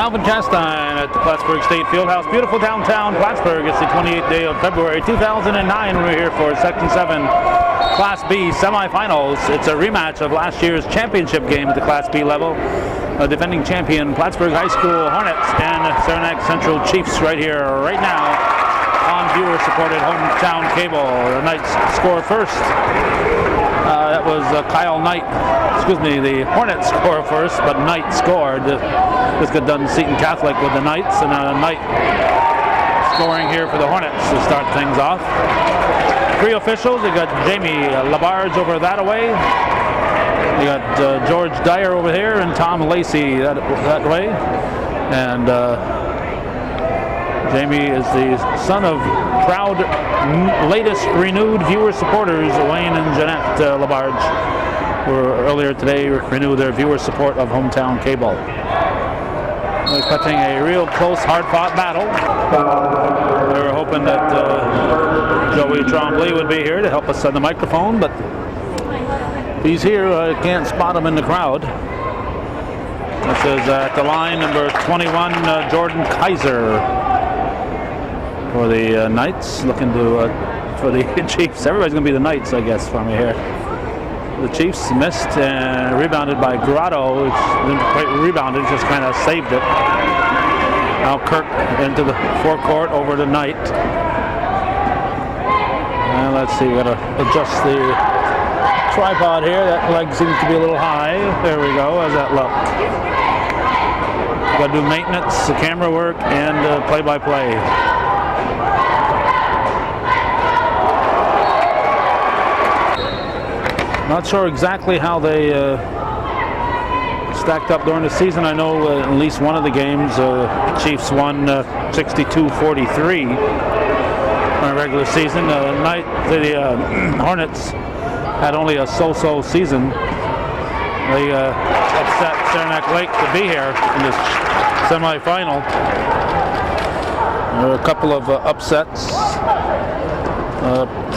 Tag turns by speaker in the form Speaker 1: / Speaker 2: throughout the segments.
Speaker 1: Alvin Castine at the Plattsburgh State Fieldhouse. Beautiful downtown Plattsburgh. It's the 28th day of February 2009. We're here for Section 7 Class B semifinals. It's a rematch of last year's championship game at the Class B level. Defending champion Plattsburgh High School Hornets and Saranac Central Chiefs right here, right now on viewer-supported hometown cable. The Knights score first. That was Kyle Knight. Excuse me, the Hornets score first, but Knight scored. This got done Seton Catholic with the Knights, and Knight scoring here for the Hornets to start things off. Three officials. You got Jamie Labarge over that away. You got George Dyer over here and Tom Lacey that way. And Jamie is the son of proud latest renewed viewer supporters, Wayne and Jeanette Labarge, who earlier today renewed their viewer support of hometown cable. We're expecting a real close, hard-fought battle. We were hoping that Joey Trombley would be here to help us on the microphone, but he's here. I can't spot him in the crowd. This is at the line, number 21, Jordan Kaiser for the Knights, looking to for the Chiefs. Everybody's going to be the Knights, I guess, from here. The Chiefs missed and rebounded by Grotto, which didn't quite rebounded, just kind of saved it. Now Kirk into the forecourt over to Knight. And let's see, we got to adjust the tripod here. That leg seems to be a little high. There we go. How's that look? Got to do maintenance, the camera work, and play-by-play. Not sure exactly how they stacked up during the season. I know at least one of the games, Chiefs won 62-43 on a regular season. The Hornets had only a so-so season. They upset Saranac Lake to be here in this semifinal. There were a couple of upsets.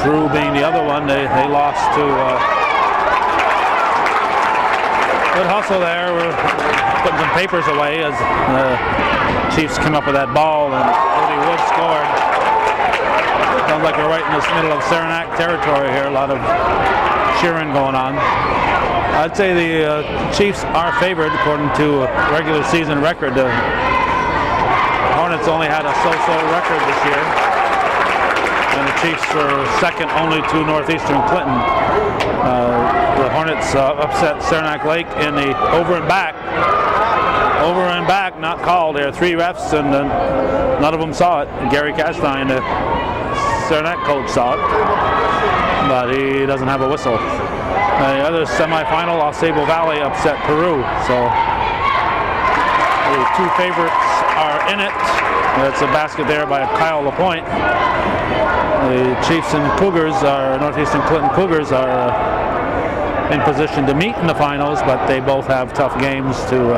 Speaker 1: Peru being the other one. They lost to. Good hustle there. We're putting some papers away as the Chiefs come up with that ball, and Cody Wood scored. Sounds like we're right in the middle of Saranac territory here. A lot of cheering going on. I'd say the Chiefs are favored according to a regular season record. The Hornets only had a so-so record this year, and the Chiefs were second only to Northeastern Clinton. The Hornets upset Saranac Lake in the over and back, not called. There are three refs, and none of them saw it. Gary Castine, the Saranac coach, saw it, but he doesn't have a whistle. The other semifinal, Ausable Valley upset Peru, so the two favorites are in it. That's a basket there by Kyle LaPointe. The Chiefs and Cougars, Northeastern Clinton Cougars, are in position to meet in the finals, but they both have tough games to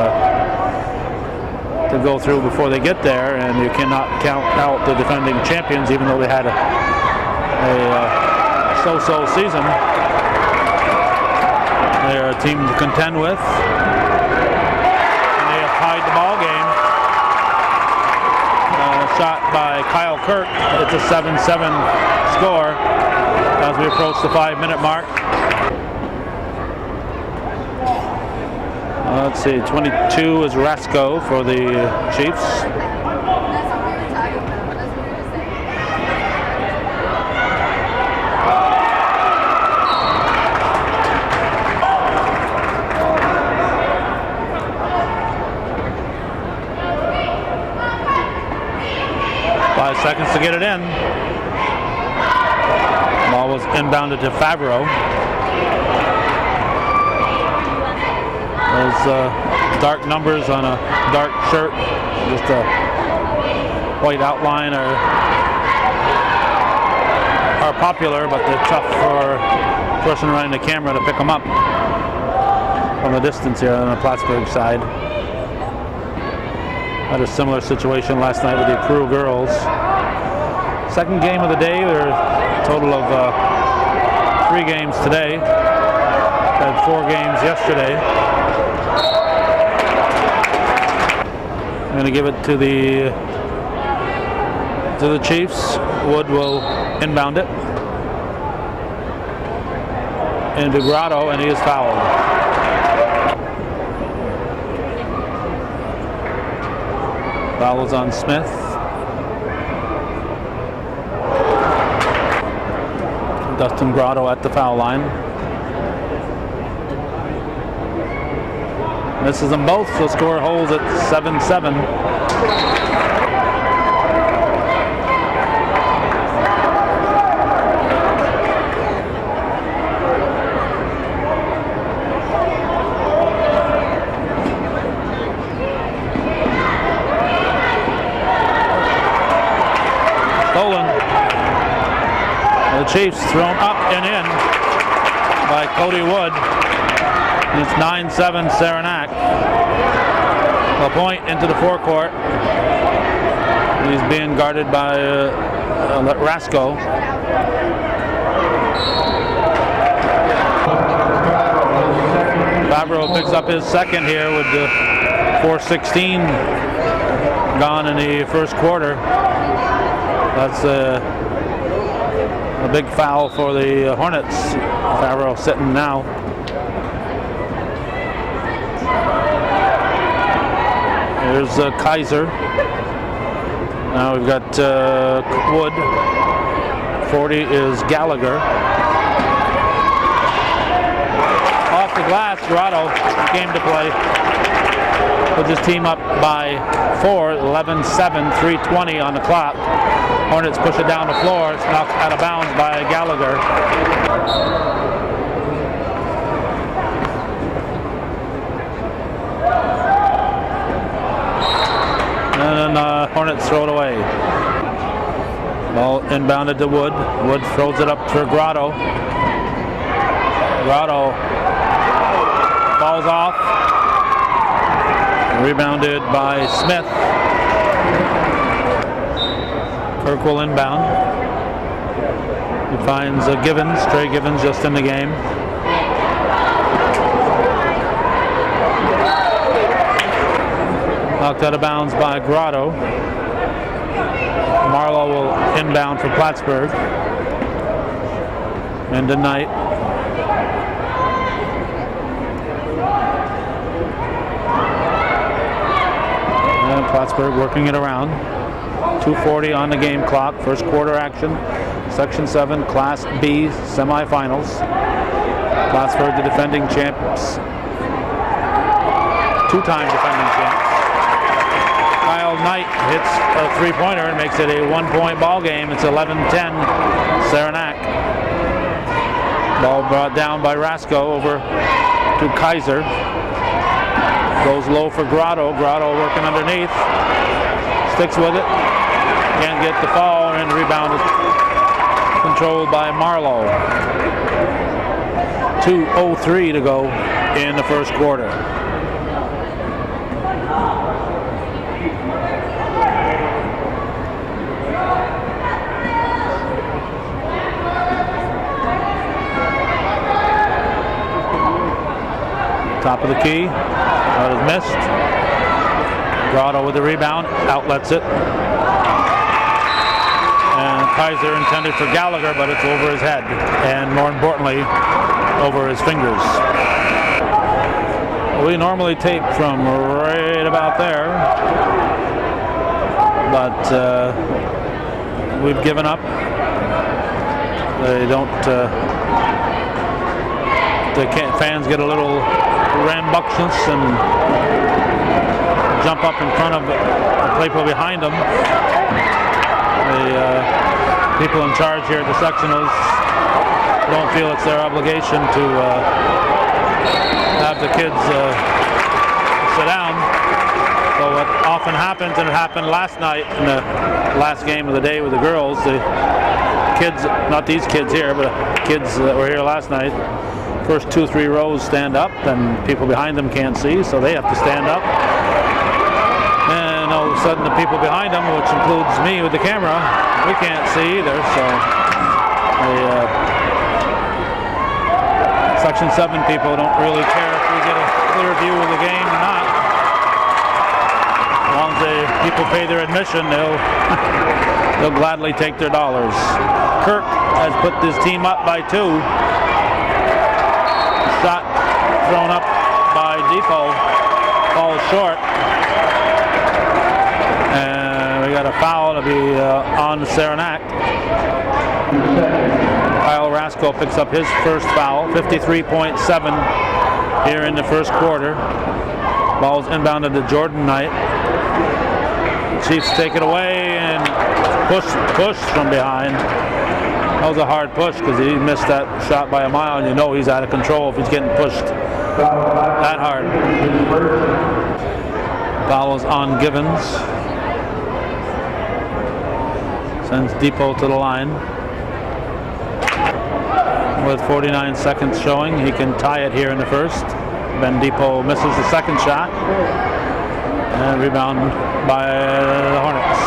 Speaker 1: go through before they get there, and you cannot count out the defending champions, even though they had a so-so season. They're a team to contend with, and they have tied the ball game. Shot by Kyle Kirk. It's a 7-7 score as we approach the 5-minute mark. Let's see, 22 is Rasco for the Chiefs. Seconds to get it in. Ball was inbounded to Favreau. Those dark numbers on a dark shirt, just a white outline, are popular, but they're tough for a person running the camera to pick them up from the distance here on the Plattsburgh side. Had a similar situation last night with the Peru girls. Second game of the day. There are a total of 3 games today. Had 4 games yesterday. going to give it to the Chiefs. Wood will inbound it into Grotto, and he is fouled. Foul is on Smith. Dustin Grotto at the foul line. Misses them both, so score holds at 7-7. The Chiefs thrown up and in by Cody Wood. It's 9-7 Saranac. A point into the forecourt. He's being guarded by Rasco. Favreau picks up his second here with the 4:16 gone in the first quarter. That's a big foul for the Hornets. Favreau sitting now. Here's Kaiser. Now we've got Wood. 40 is Gallagher. Off the glass, Grotto came to play. Puts his team up by 4, 11-7, 3:20 on the clock. Hornets push it down the floor. It's knocked out of bounds by Gallagher. And then Hornets throw it away. Ball inbounded to Wood. Wood throws it up for Grotto. Grotto falls off. Rebounded by Smith. Kirk will inbound. He finds Givens, Trey Givens just in the game. Knocked out of bounds by Grotto. Marlowe will inbound for Plattsburgh. And tonight. And Plattsburgh working it around. 2:40 on the game clock. First quarter action. Section 7, Class B semifinals. Plattsburgh, the defending champs. Two-time defending champs. Kyle Knight hits a three-pointer and makes it a one-point ball game. It's 11-10 Saranac. Ball brought down by Rasco over to Kaiser. Goes low for Grotto. Grotto working underneath. Sticks with it. Can't get the fall, and rebound is controlled by Marlowe. 2:03 to go in the first quarter. Top of the key. That is missed. Grotto with the rebound. Outlets it. And Kaiser intended for Gallagher, but it's over his head. And more importantly, over his fingers. We normally tape from right about there. But we've given up. They don't... fans get a little rambunctious and jump up in front of the people behind them. The people in charge here at the sectionals don't feel it's their obligation to have the kids sit down. So what often happens, and it happened last night in the last game of the day with the girls, the kids, not these kids here, but kids that were here last night, first 2-3 rows stand up and people behind them can't see, so they have to stand up. And all of a sudden the people behind them, which includes me with the camera, we can't see either, so the Section 7 people don't really care if we get a clear view of the game or not. As long as the people pay their admission, they'll gladly take their dollars. Kirk has put this team up by 2. Shot thrown up by Depot, falls short. And we got a foul to be on Saranac. Kyle Rasko picks up his first foul, 53.7 here in the first quarter. Ball's inbounded to Jordan Knight. The Chiefs take it away and push from behind. That was a hard push because he missed that shot by a mile, and you know he's out of control if he's getting pushed that hard. Foul is on Givens. Sends Depot to the line. With 49 seconds showing, he can tie it here in the first. Ben Depot misses the second shot. And rebound by the Hornets.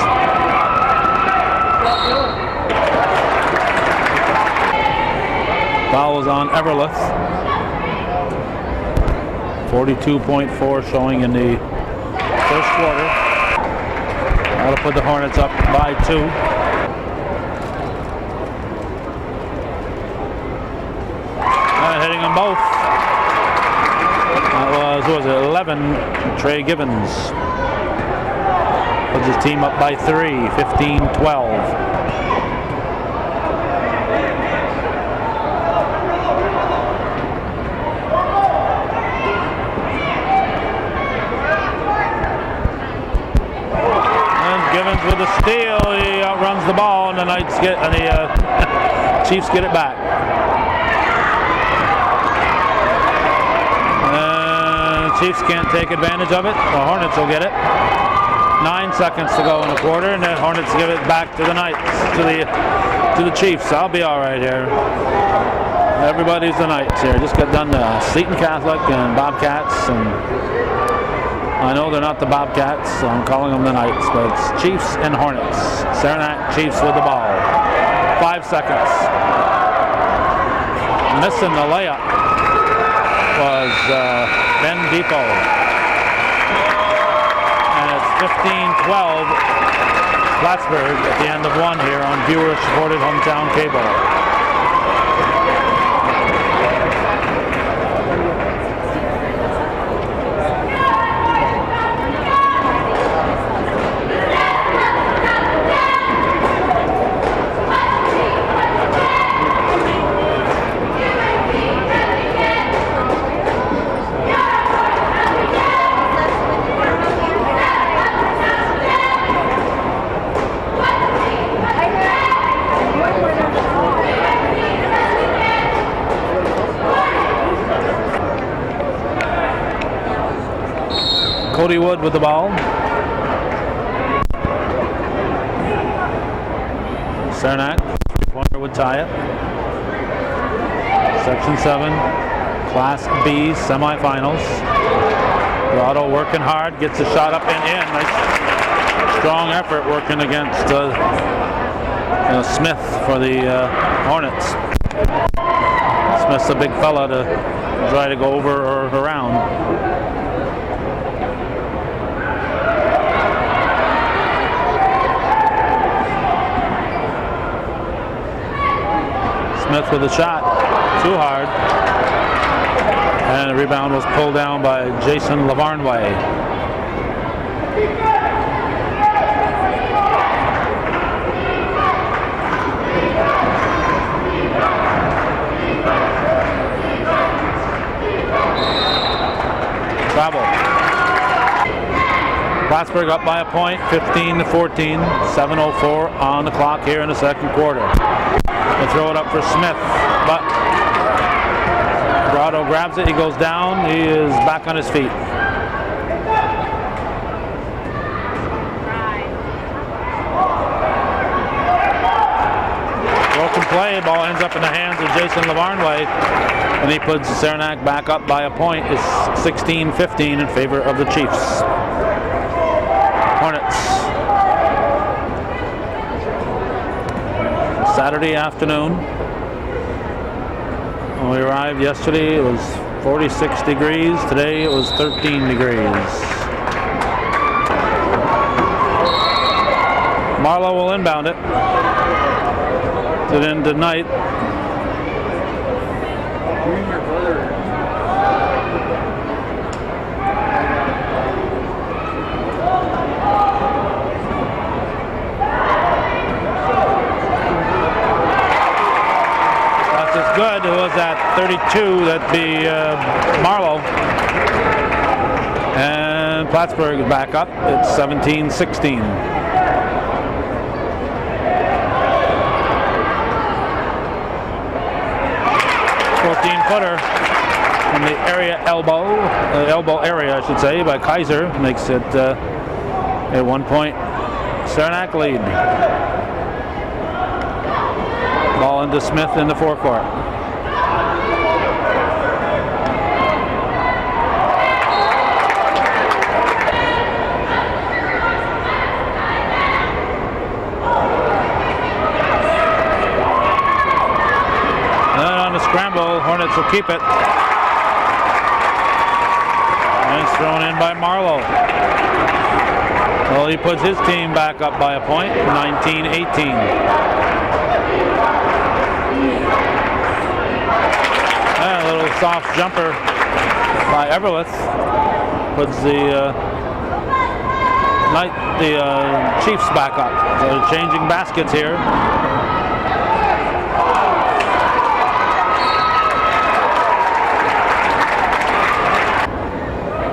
Speaker 1: Foul is on Everleth. 42.4 showing in the first quarter. That'll put the Hornets up by 2. Hitting them both. That was, who was it, 11, Trey Givens. Puts his team up by 3, 15-12. And Givens with a steal, he outruns the ball, and the Chiefs get it back. Chiefs can't take advantage of it. The Hornets will get it. 9 seconds to go in the quarter, and the Hornets give it back to the Knights, to the Chiefs. I'll be all right here. Everybody's the Knights here. Just got done Seton Catholic and Bobcats, and I know they're not the Bobcats, so I'm calling them the Knights, but it's Chiefs and Hornets. Saranac Chiefs with the ball. 5 seconds. Missing the layup was Ben Depot. And it's 15-12 Plattsburgh at the end of 1 here on viewer-supported hometown cable. Cody Wood with the ball. Saranac, three-pointer would tie it. Section 7, Class B semifinals. Grotto working hard, gets the shot up and in. Nice, strong effort working against Smith for the Hornets. Smith's a big fella to try to go over or around. Smith with a shot, too hard. And the rebound was pulled down by Jason Lavarnway. Travel. Plattsburgh up by a point, 15-14, 7:04 on the clock here in the second quarter. They throw it up for Smith, but Grotto grabs it, he goes down, he is back on his feet. Broken play, ball ends up in the hands of Jason Lavarnway, and he puts Saranac back up by a point. It's 16-15 in favor of the Chiefs. Hornets. Saturday afternoon. When we arrived yesterday, it was 46 degrees. Today it was 13 degrees. Marlowe will inbound it. It in tonight. That's as good. It was at 32. That'd be Marlowe. And Plattsburgh is back up. It's 17-16. 14-footer from the area elbow area, I should say, by Kaiser. Makes it a 1 point Saranac lead. Ball into Smith in the forecourt. Scramble, Hornets will keep it. And it's thrown in by Marlowe. Well, he puts his team back up by a point, 19-18. And a little soft jumper by Everlith puts the Chiefs back up. So they're changing baskets here.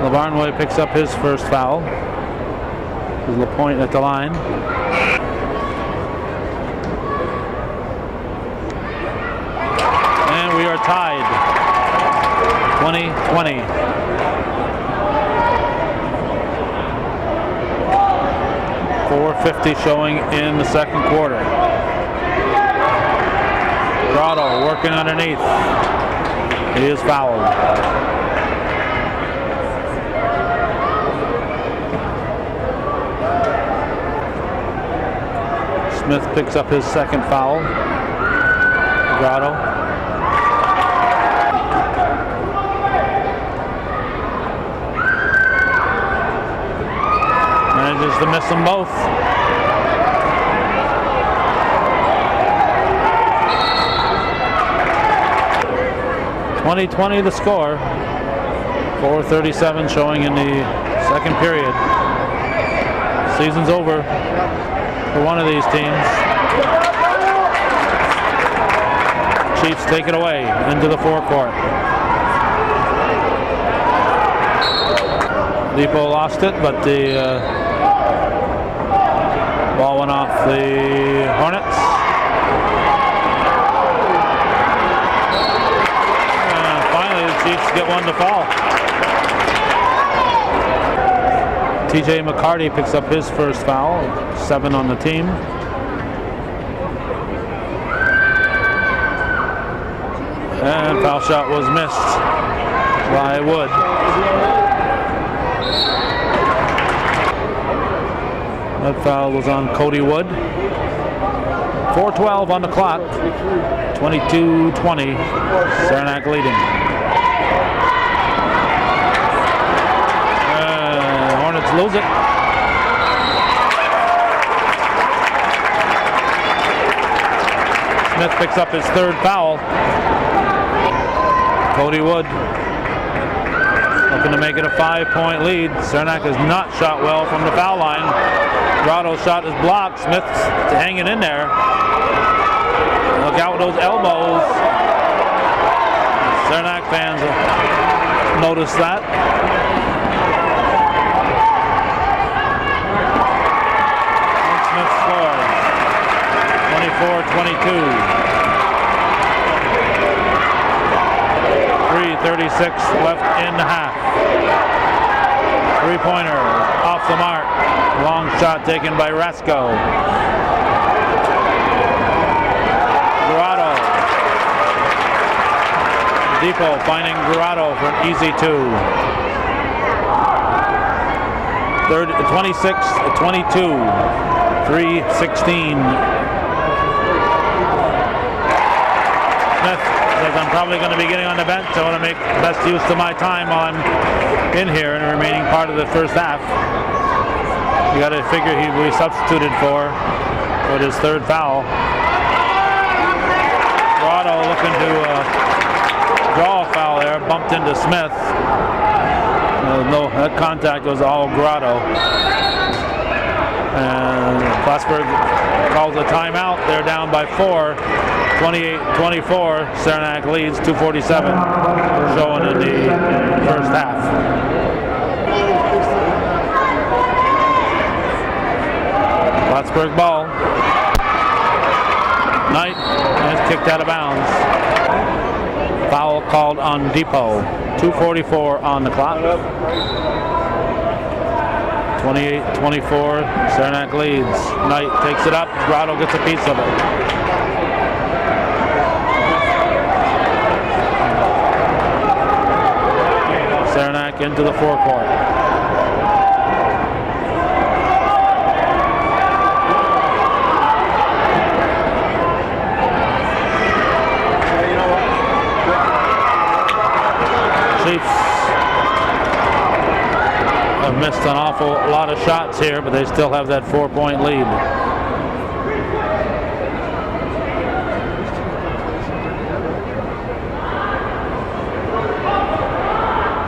Speaker 1: Barnway picks up his first foul. There's LaPointe at the line. And we are tied. 20-20. .450 showing in the second quarter. Grotto working underneath. He is fouled. Smith picks up his second foul. Grotto. Manages to miss them both. .20 the score. 4:37 showing in the second period. Season's over for one of these teams. Chiefs take it away into the forecourt. Depot lost it, but the ball went off the Hornets. And finally the Chiefs get one to fall. TJ McCarty picks up his first foul, 7 on the team. And foul shot was missed by Wood. That foul was on Cody Wood. 4:12 on the clock. 22-20. Saranac leading. Hornets lose it. Smith picks up his third foul. Cody Wood looking to make it a 5-point lead. Saranac has not shot well from the foul line. Grotto's shot is blocked. Smith's hanging in there. Look out with those elbows. Saranac fans will notice that. Smith scores. 24-22. 3:36 left in the half. Three-pointer off the mark. Long shot taken by Rasko. Grotto. Depot finding Grotto for an easy 2. 26-22. 3:16. Smith says, I'm probably going to be getting on the bench. I want to make the best use of my time while I'm in here in the remaining part of the first half. You got to figure he will be substituted for with his third foul. Grotto looking to draw a foul there, bumped into Smith. No, that contact was all Grotto. And Plattsburgh calls a timeout. They're down by 4, 28-24. Saranac leads, 2:47 showing in the first half. Plattsburgh ball. Knight is kicked out of bounds. Foul called on Depot. 2:44 on the clock. 28-24. Saranac leads. Knight takes it up. Grotto gets a piece of it. Saranac into the forecourt. Chiefs have missed an awful lot of shots here, but they still have that 4-point lead.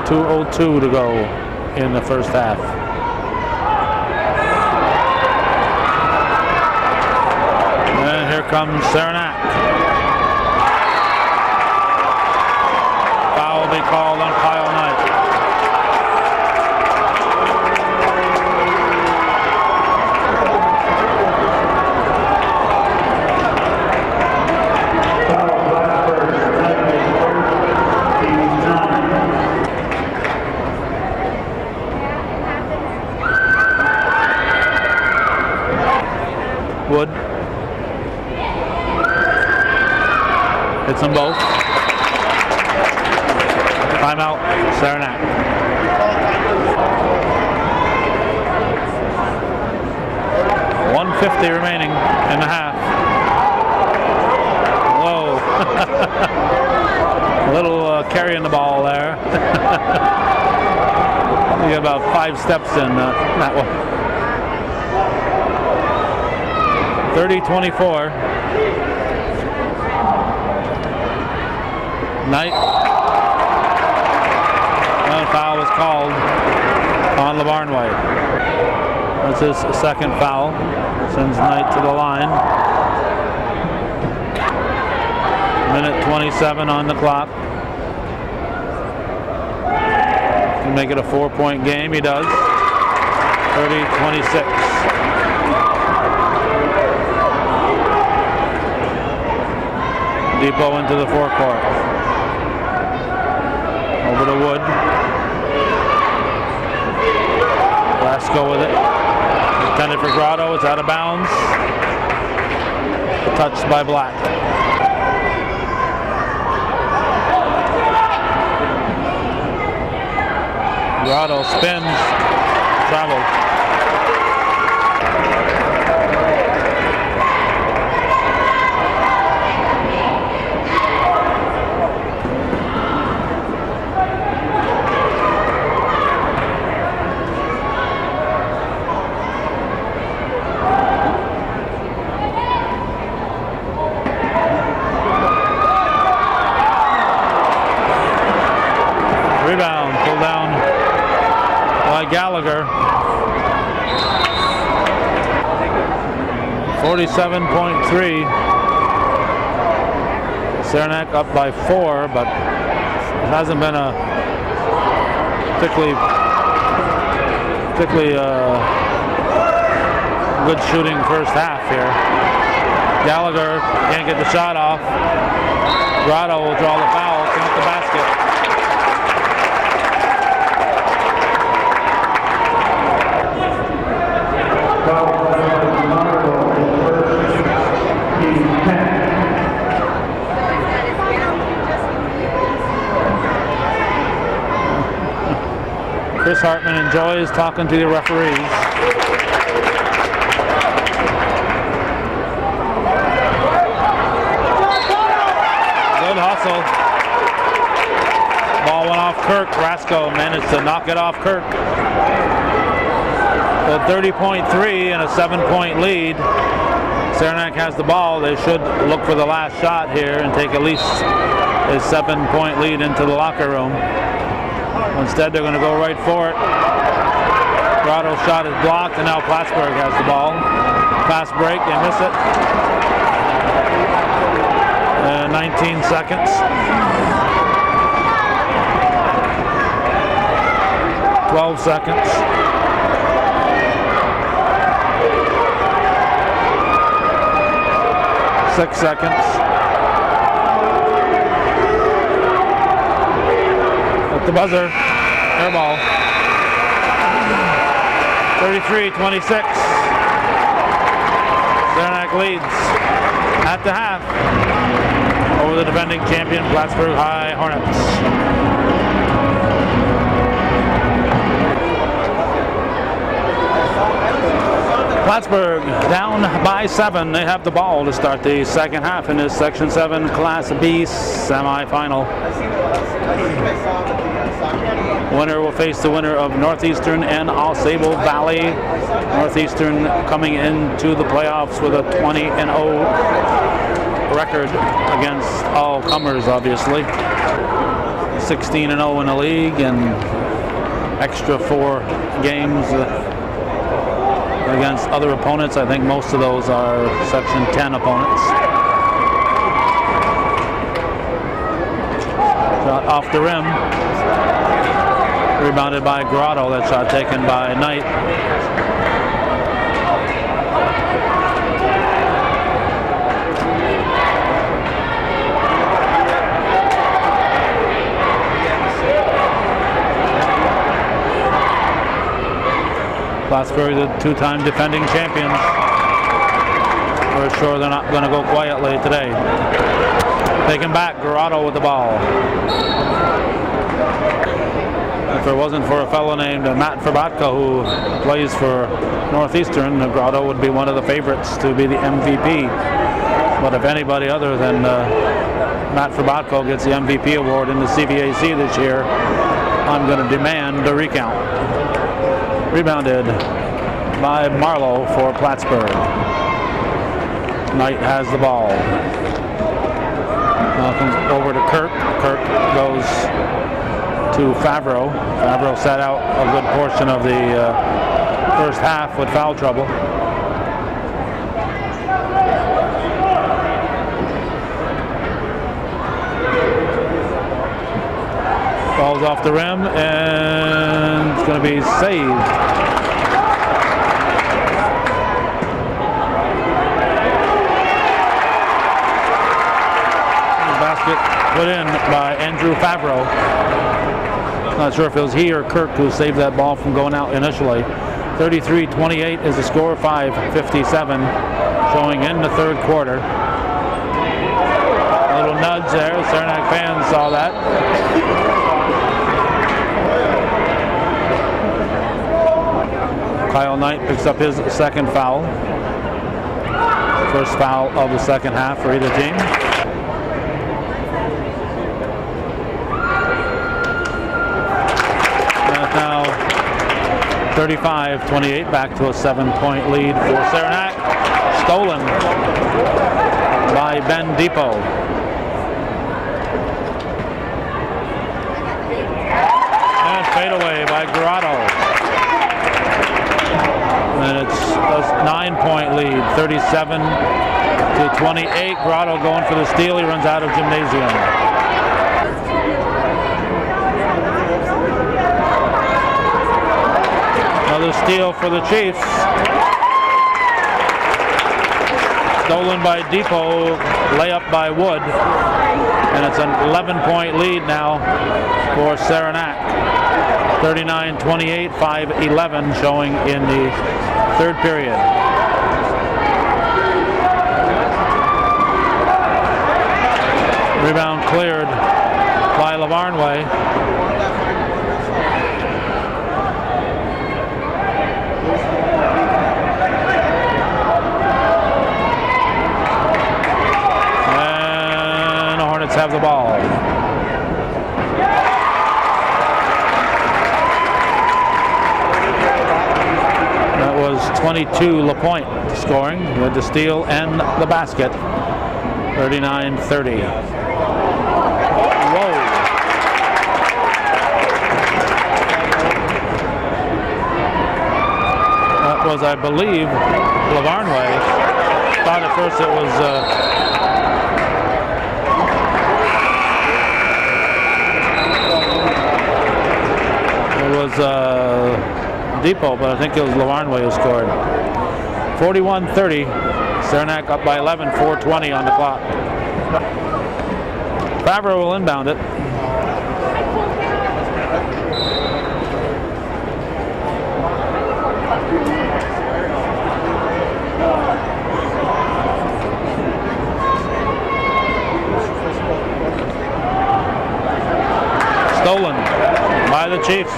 Speaker 1: .202 to go in the first half. And here comes Saranac. Foul will be called on Kyle Knight. Wood hits them both. Timeout, Saranac. .150 remaining in the half. Whoa. A little carrying the ball there. You got about 5 steps in that one. 30-24. Knight. Another foul was called on LeBarn White. That's his second foul. Sends Knight to the line. Minute 27 on the clock. Can make it a 4-point game. He does. 30-26. Depot into the forecourt. Over to Wood. Glasgow with it. Intended for Grotto. It's out of bounds. Touched by Black. Grotto spins. Traveled. Rebound, pulled down by Gallagher. 47.3. Saranac up by 4, but it hasn't been a particularly good shooting first half here. Gallagher can't get the shot off. Grotto will draw the foul, count the basket. Chris Hartman enjoys talking to the referees. Good hustle. Ball went off Kirk. Rasco managed to knock it off Kirk. With 30.3 and a 7-point lead, Saranac has the ball. They should look for the last shot here and take at least a 7-point lead into the locker room. Instead, they're going to go right for it. Grotto's shot is blocked, and now Plattsburgh has the ball. Pass break, they miss it. 19 seconds. 12 seconds. Six seconds. At the buzzer, air ball. 33-26. Saranac leads at the half over the defending champion Plattsburgh High Hornets. Plattsburgh down by 7. They have the ball to start the second half in this Section 7 Class B semifinal. Winner will face the winner of Northeastern and Ausable Valley. Northeastern coming into the playoffs with a 20-0 record against all comers, obviously. 16-0 in the league and extra 4 games against other opponents. I think most of those are Section 10 opponents. Shot off the rim. Rebounded by Grotto. That shot taken by Knight. Plattsburgh, the 2-time defending champions. We're sure they're not going to go quietly today. Taken back, Grotto with the ball. If it wasn't for a fellow named Matt Verbatko, who plays for Northeastern, Grotto would be one of the favorites to be the MVP. But if anybody other than Matt Verbatko gets the MVP award in the CVAC this year, I'm going to demand a recount. Rebounded by Marlowe for Plattsburgh. Knight has the ball. Now comes over to Kirk. Kirk goes to Favreau. Favreau sat out a good portion of the first half with foul trouble. Ball's off the rim and it's going to be saved. Basket put in by Andrew Favreau. Not sure if it was he or Kirk who saved that ball from going out initially. 33-28 is the score, 5:57 showing in the third quarter. A little nudge there. Saranac fans saw that. Kyle Knight picks up his second foul. First foul of the second half for either team. Now 35-28, back to a 7-point lead for Saranac. Stolen by Ben Depot. And fade away by Grotto. And it's a 9-point lead, 37-28. Grotto going for the steal. He runs out of gymnasium. Another steal for the Chiefs. Stolen by Depot, layup by Wood. And it's an 11-point lead now for Saranac. 39-28, 5:11 showing in the third period. Rebound cleared by LaVarnway. And the Hornets have the ball. 22, LaPointe scoring with the steal and the basket. 39-30. Whoa. That was, I believe, Lavarnway. Thought at first it was Depot, but I think it was Lavarnway who scored. 41-30. Saranac up by 11, 4:20 on the clock. Favreau will inbound it. Stolen by the Chiefs.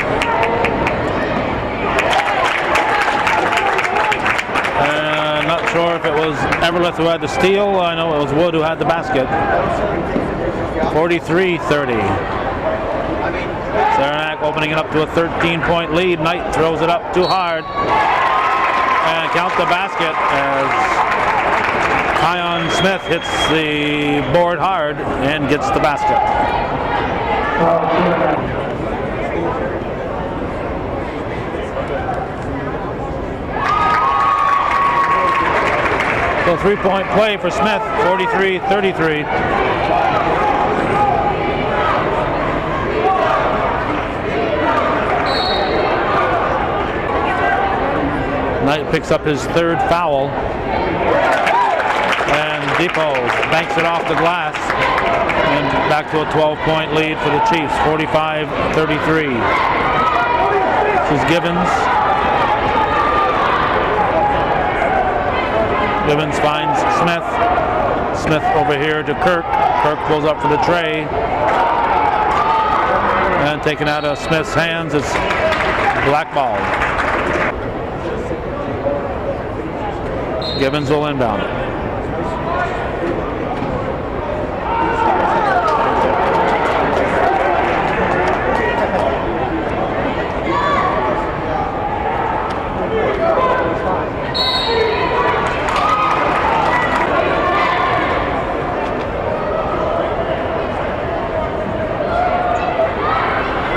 Speaker 1: Not sure if it was Everlith who had the steal. I know it was Wood who had the basket. 43-30. Saranac opening it up to a 13-point lead. Knight throws it up too hard. And count the basket as Kion Smith hits the board hard and gets the basket. So 3-point play for Smith, 43-33. Knight picks up his third foul. And Depot banks it off the glass. And back to a 12-point lead for the Chiefs, 45-33. This is Gibbons. Gibbons finds Smith. Smith over here to Kirk. Kirk pulls up for the tray. And taken out of Smith's hands, it's blackballed. Gibbons will inbound it.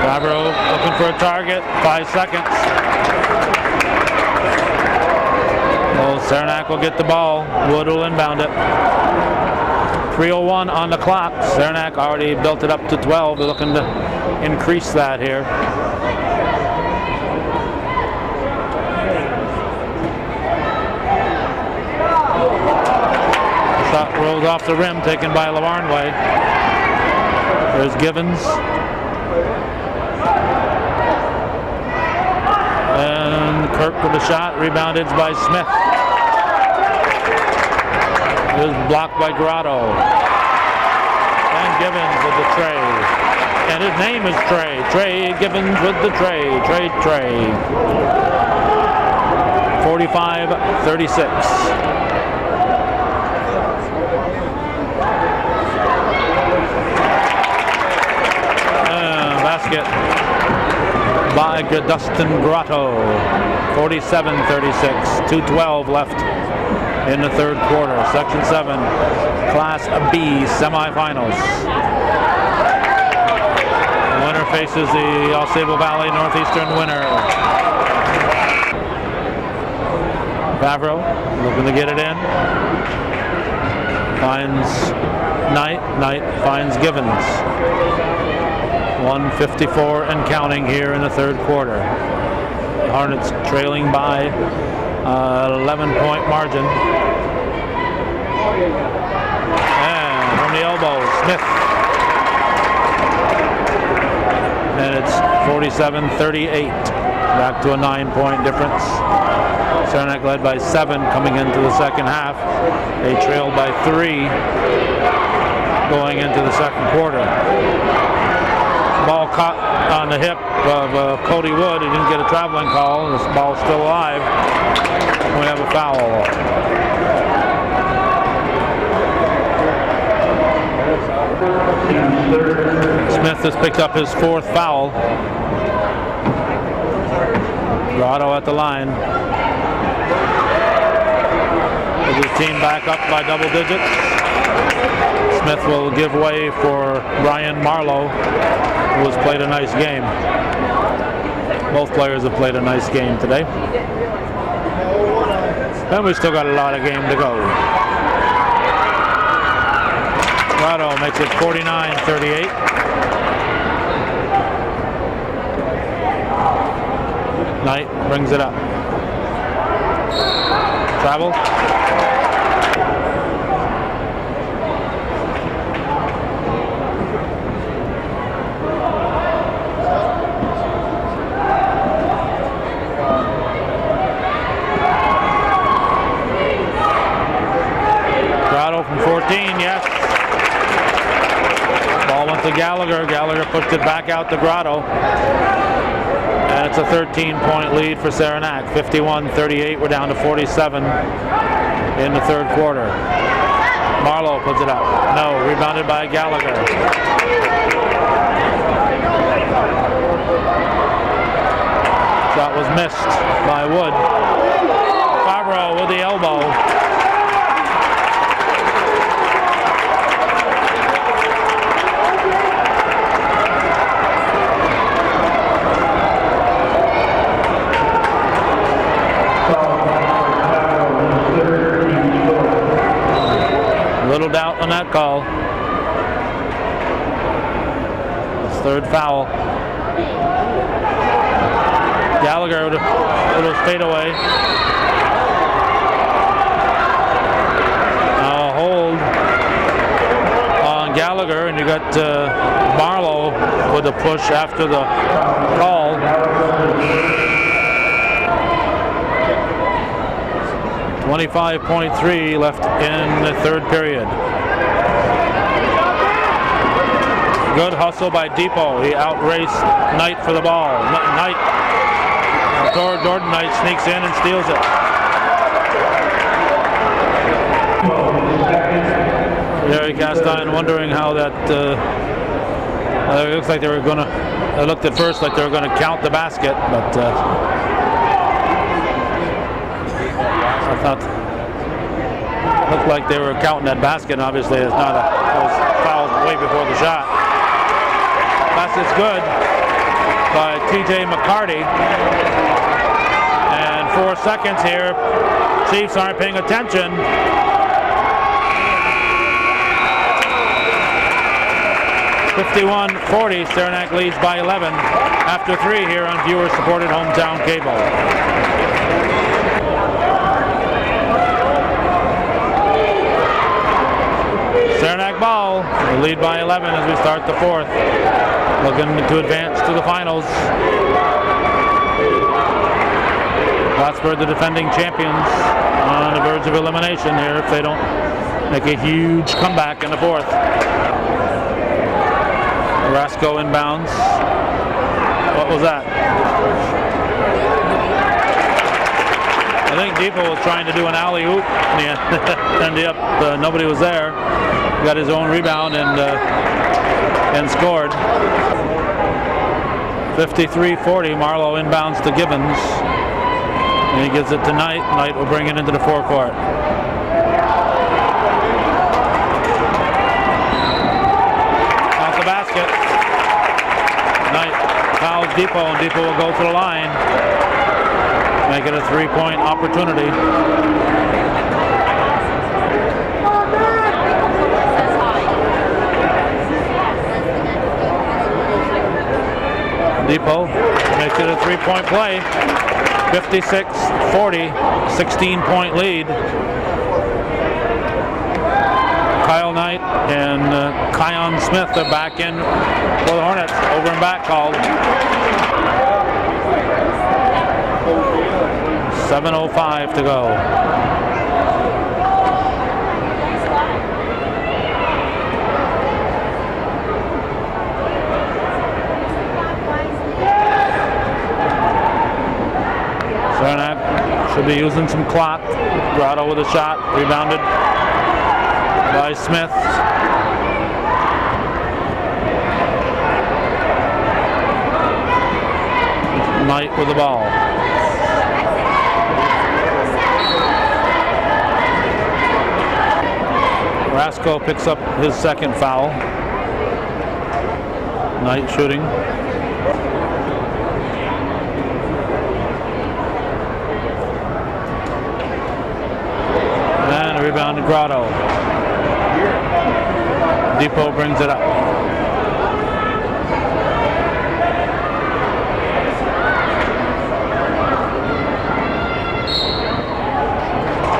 Speaker 1: Favreau looking for a target, 5 seconds. Well, Saranac will get the ball. Wood will inbound it. 3:01 on the clock. Saranac already built it up to 12. They're looking to increase that here. Shot rolls off the rim, taken by Lavarnway. There's Gibbons. And Kirk with the shot, rebounded by Smith. It was blocked by Grotto. And Gibbons with the tray. And his name is Trey. Trey Gibbons with the tray. Trey. 45-36. Basket by Dustin Grotto. 47-36. 2:12 left in the third quarter. Section 7, Class B semifinals. The winner faces the Ausable Valley Northeastern winner. Favreau looking to get it in. Finds Knight. Knight finds Gibbons. 1:54 and counting here in the third quarter. The Hornets trailing by 11-point margin. And from the elbow, Smith. And it's 47-38. Back to a 9-point difference. Saranac led by 7 coming into the second half. They trailed by 3 going into the second quarter. Ball caught on the hip of Cody Wood. He didn't get a traveling call. This ball's still alive. We have a foul. Smith has picked up his 4th foul. Grotto at the line. With his team back up by double digits. Smith will give way for Brian Marlowe, who has played a nice game. Both players have played a nice game today. And we still got a lot of game to go. Grotto makes it 49-38. Knight brings it up. Travel. Grotto from 14, yes. Ball went to Gallagher. Gallagher pushed it back out to Grotto. And it's a 13-point lead for Saranac. 51-38. We're down to 47 in the third quarter. Marlowe puts it up. No, rebounded by Gallagher. Shot was missed by Wood. Favreau with the elbow. Little doubt on that call. His third foul. Gallagher with a little fadeaway. Hold on Gallagher, and you got Marlowe with a push after the call. 25.3 left in the third period. Good hustle by Depot. He outraced Knight for the ball. Knight, Jordan Knight sneaks in and steals it. Jerry Castine wondering how that. It looks like they were going to. It looked at first like they were going to count the basket, but. I thought it looked like they were counting that basket. Obviously, it's not. It was fouled way before the shot. Basket's good by T.J. McCarty. And 4 seconds here. Chiefs aren't paying attention. (51-40). Saranac leads by 11 after 3 here on viewer-supported hometown cable. Saranac ball, we lead by 11 as we start the fourth. Looking to advance to the finals. Plattsburgh, the defending champions, on the verge of elimination here if they don't make a huge comeback in the fourth. Rasco inbounds. What was that? I think Depot was trying to do an alley-oop. Ended up, nobody was there. Got his own rebound and scored. 53-40. Marlowe inbounds to Gibbons. And he gives it to Knight. Knight will bring it into the forecourt. Off the basket. Knight fouls Depot, and Depot will go to the line. Make it a 3-point opportunity. Depot makes it a 3-point play. 56-40, 16-point lead. Kyle Knight and Kion Smith are back in for the Hornets. Over and back called. 7:05 to go. Saranac should be using some clock. Grotto with a shot, rebounded by Smith. Knight with the ball. Rasco picks up his second foul. Knight shooting. And a rebound to Grotto. Depot brings it up.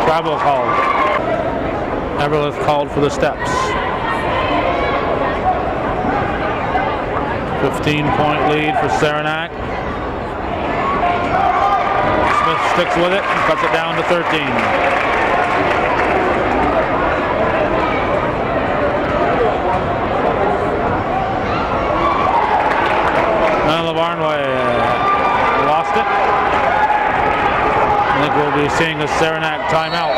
Speaker 1: Travel called. Everlith called for the steps. 15-point lead for Saranac. Smith sticks with it and cuts it down to 13. And LaVarnway lost it. I think we'll be seeing a Saranac timeout.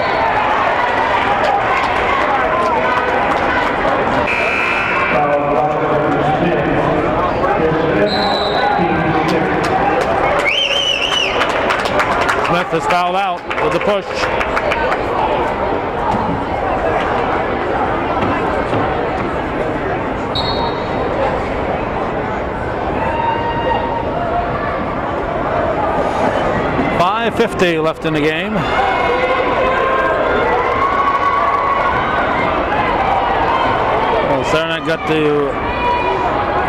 Speaker 1: Smith is fouled out with the push. .50 left in the game. Well, Saranac got to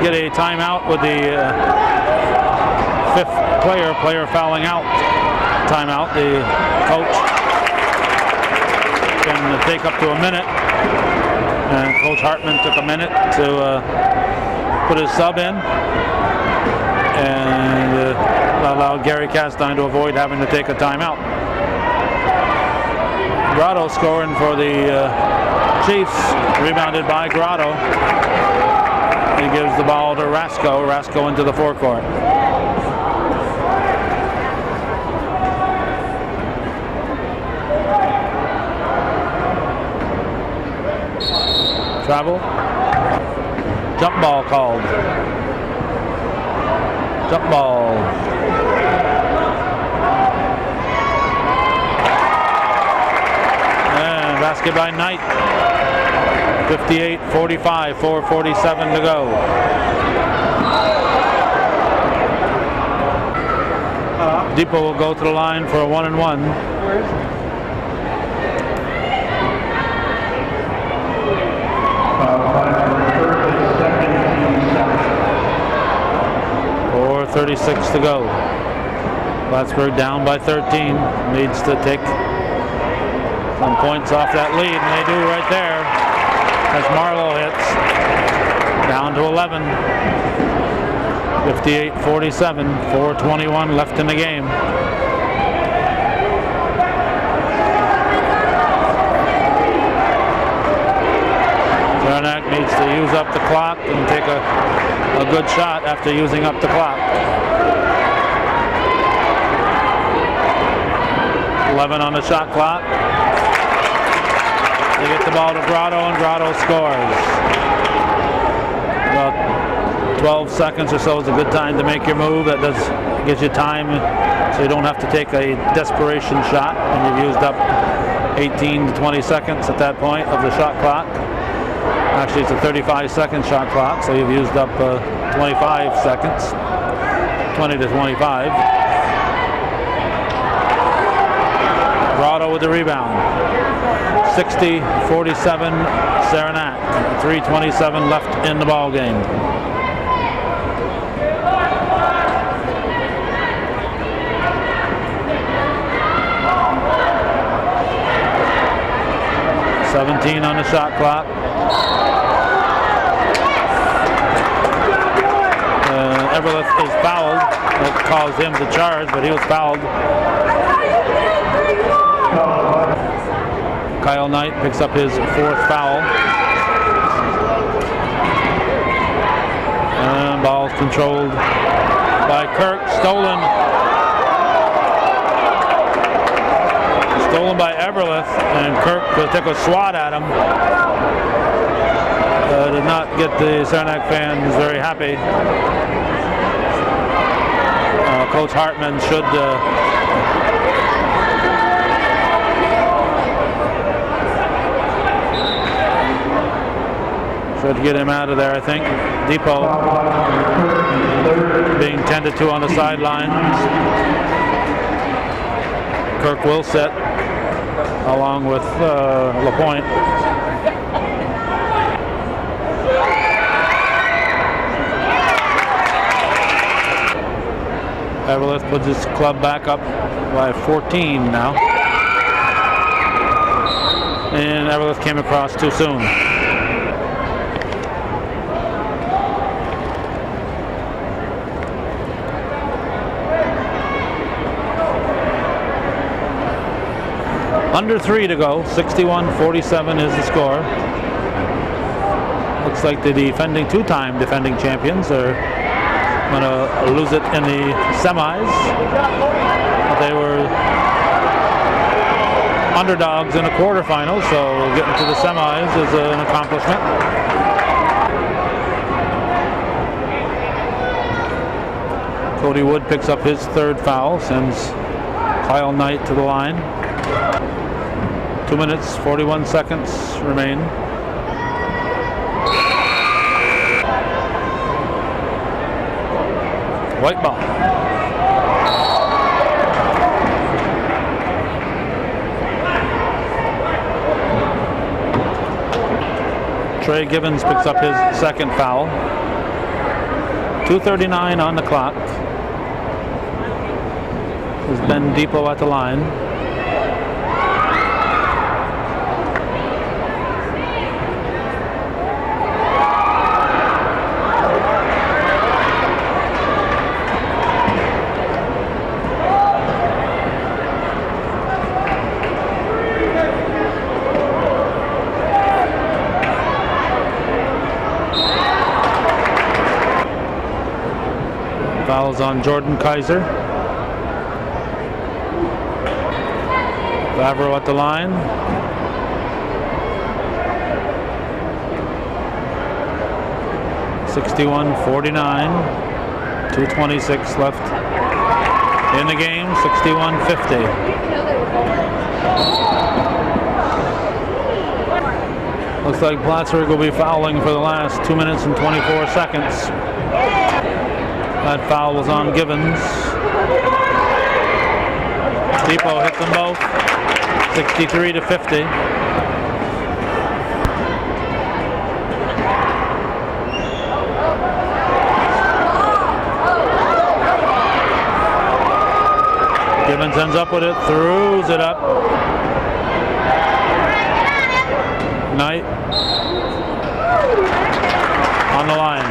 Speaker 1: get a timeout with the fifth player fouling out. Timeout. The coach can take up to a minute, and Coach Hartman took a minute to put his sub in and allowed Gary Castine to avoid having to take a timeout. Grotto scoring for the Chiefs, rebounded by Grotto. He gives the ball to Rasco. Rasco into the forecourt. Travel. Jump ball called. Jump ball. And basket by Knight. 58-45, 4:47 to go. Depot will go to the line for a 1-and-1.
Speaker 2: Where is it?
Speaker 1: 4:36 to go. Plattsburgh down by 13. Needs to take some points off that lead, and they do right there as Marlowe hits. Down to 11. 58-47. 4:21 left in the game. Saranac needs to use up the clock and take a good shot after using up the clock. 11 on the shot clock. They get the ball to Grotto, and Grotto scores. About 12 seconds or so is a good time to make your move. That gives you time so you don't have to take a desperation shot, and you've used up 18 to 20 seconds at that point of the shot clock. Actually, it's a 35-second shot clock, so you've used up 25 seconds, 20 to 25. Grotto with the rebound. 60-47 Saranac. 3:27 left in the ball game. $17 on the shot clock. Everlith is fouled. That caused him to charge, but he was fouled. Kyle Knight picks up his fourth foul. And ball's controlled by Kirk. Stolen by Everlith, and Kirk took a swat at him. Did not get the Saranac fans very happy. Coach Hartman should Tried to get him out of there, I think. Depot being tended to on the sidelines. Kirk Wilsett along with LaPointe. Everlith puts his club back up by 14 now. And Everlith came across too soon. Under 3 to go, 61-47 is the score. Looks like the two-time defending champions are going to lose it in the semis. But they were underdogs in the quarterfinals, so getting to the semis is an accomplishment. Cody Wood picks up his third foul, sends Kyle Knight to the line. 2 minutes, 41 seconds remain. White ball. Trey Givens picks up his second foul. 2:39 on the clock. There's Ben Depot at the line. Fouls on Jordan Kaiser. Favreau at the line. (61-49). 2:26 left in the game. 61-50. Looks like Plattsburgh will be fouling for the last 2 minutes and 24 seconds. That foul was on Givens. Depot hits them both. 63-50. Givens ends up with it, throws it up. Knight on the line.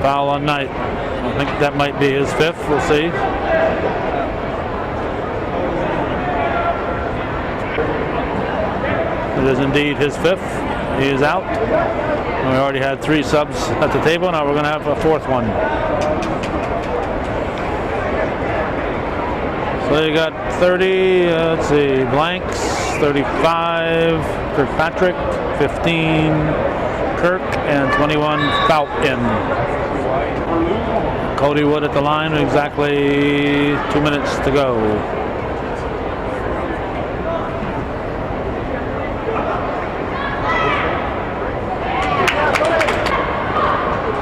Speaker 1: Foul on Knight. I think that might be his fifth. We'll see. It is indeed his fifth. He is out. We already had 3 subs at the table. Now we're going to have a fourth one. So you got 30, let's see, blanks, 35, Kirkpatrick, 15, Kirk, and 21, Fountain. Cody Wood at the line, exactly 2 minutes to go.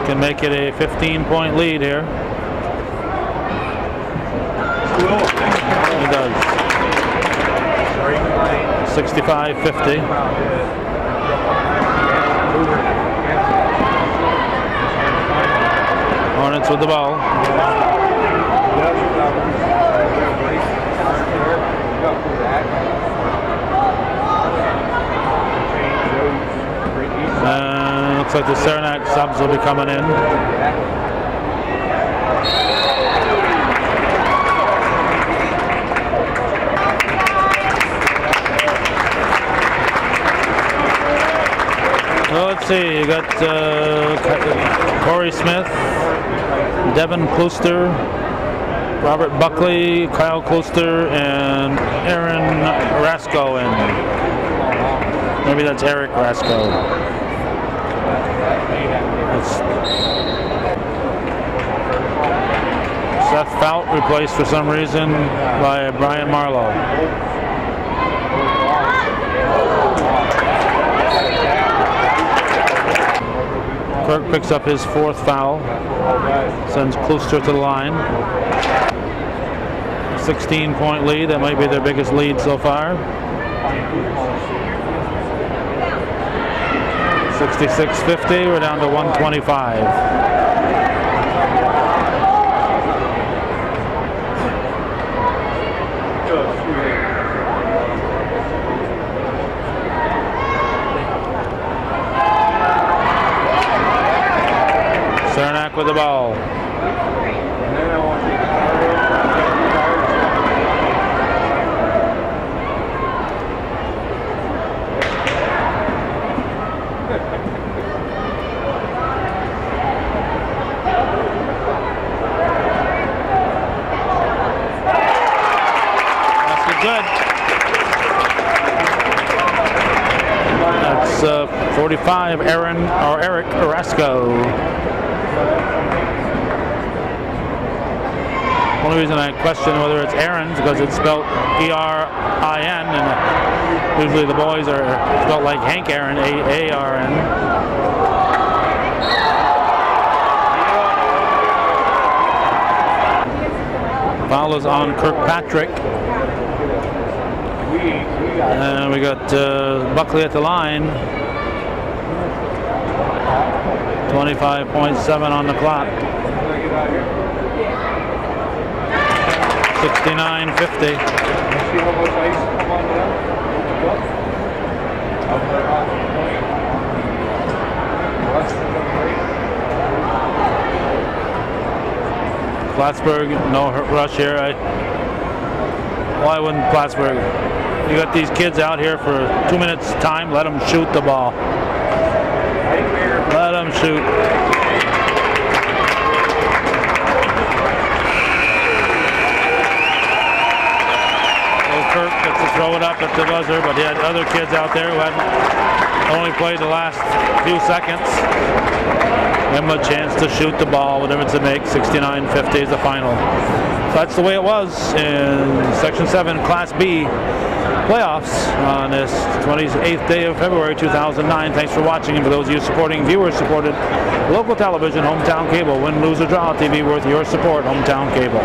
Speaker 1: Can make it a 15-point lead here. He does. 65-50. Hornets with the ball. Looks like the Saranac subs will be coming in. Well, let's see, you got Corey Smith, Devin Kluster, Robert Buckley, Kyle Kluster, and Aaron Rasko in. Maybe that's Eric Rasko. Seth Fout replaced for some reason by Brian Marlowe. Kirk picks up his 4th foul, sends Klooster to the line. 16-point lead, that might be their biggest lead so far. 66-50, we're down to 125. Saranac with the ball. Good. That's 45, Eric Orozco. Only reason I question whether it's Aaron is because it's spelled E-R-I-N, and usually the boys are spelled like Hank Aaron, A-A-R-N. Foul is on Kirkpatrick. And we got Buckley at the line. 25.7 on the clock. 69-50. Plattsburgh, no rush here. Why wouldn't Plattsburgh? You got these kids out here for 2 minutes time, let them shoot the ball. Let them shoot. Kirk gets to throw it up at the buzzer, but he had other kids out there who hadn't only played the last few seconds. Give them a chance to shoot the ball, whatever it's to make. 69-50 is the final. So that's the way it was in Section 7 Class B playoffs on this 28th day of February 2009. Thanks for watching, and for those of you supporting viewer-supported local television, Hometown Cable. Win, lose, or draw, TV worth your support, Hometown Cable.